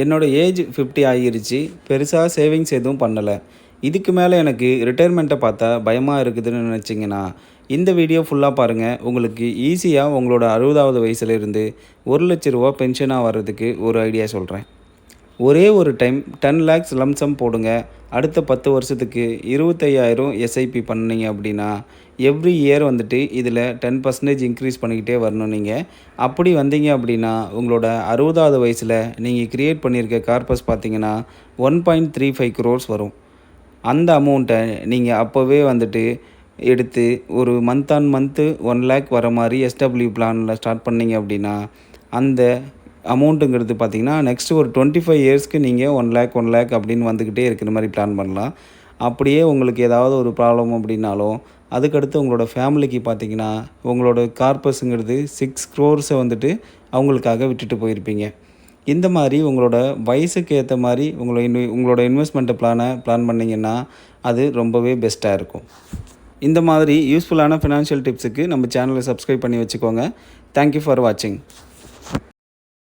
என்னோடய ஏஜ் 50 ஆகிருச்சு. பெருசா சேவிங்ஸ் எதுவும் பண்ணல. இதுக்கு மேலே எனக்கு ரிட்டயர்மெண்ட்டை பார்த்தா பயமாக இருக்குதுன்னு நினச்சிங்கன்னா, இந்த வீடியோ ஃபுல்லா பாருங்க. உங்களுக்கு ஈஸியா உங்களோட 60வது வயசுலேருந்து ரூ. 1,00,000 பென்ஷனா வர்றதுக்கு ஒரு ஐடியா சொல்கிறேன். ஒரே ஒரு டைம் 10 லேக்ஸ் லம்ப் சம் போடுங்க. அடுத்த 10 வருஷத்துக்கு 25,000 எஸ்ஐபி பண்ணீங்க அப்படின்னா, எவ்ரி இயர் வந்துட்டு இதில் 10% இன்க்ரீஸ் பண்ணிக்கிட்டே வரணும் நீங்க. அப்படி வந்தீங்க அப்படின்னா, உங்களோட 60வது வயசில நீங்க கிரியேட் பண்ணியிருக்க கார்பஸ் பார்த்தீங்கன்னா, 1.35 crores வரும். அந்த அமௌண்ட்டை நீங்க அப்போவே வந்துட்டு எடுத்து ஒரு மந்த் ஆன் மந்த்து 1 லேக் வர மாரி எஸ்டபிள்யூ பிளானில் ஸ்டார்ட் பண்ணீங்க அப்படின்னா, அந்த அமௌண்ட்டுங்கிறது பார்த்தீங்கன்னா, நெக்ஸ்ட் ஒரு 25 இயர்ஸ்க்கு நீங்க 1 லேக், 1 லேக் அப்படின்னு வந்துக்கிட்டே இருக்கிற மாரி பிளான் பண்ணலாம். அப்படியே உங்களுக்கு ஏதாவது ஒரு ப்ராப்ளம் அப்படின்னாலும், அதுக்கடுத்து உங்களோட ஃபேமிலிக்கு பார்த்தீங்கன்னா, உங்களோட கார்பஸுங்கிறது 6 crores வந்துட்டு அவங்களுக்காக விட்டுட்டு போயிருப்பீங்க. இந்த மாரி உங்களோட வயசுக்கு ஏத்த மாரி உங்களோட இன்வெஸ்ட்மெண்ட் பிளான் பண்ணீங்கன்னா, அது ரொம்பவே பெஸ்ட்டா இருக்கும். இந்த மாதிரி யூஸ்ஃபுல்லான ஃபினான்ஷியல் டிப்ஸுக்கு நம்ம சேனலை சப்ஸ்கிரைப் பண்ணி வச்சுக்கோங்க. தேங்க் யூ ஃபார் வாட்சிங்.